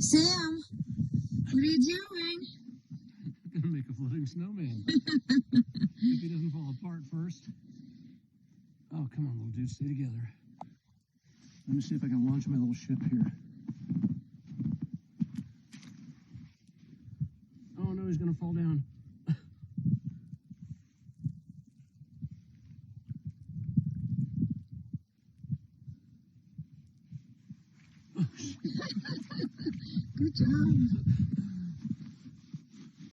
Sam, what are you doing? I'm gonna make a floating snowman. If he doesn't fall apart first. Oh, come on, little dude, stay together. Let me see if I can launch my little ship here. Oh no, he's gonna fall down. Good job.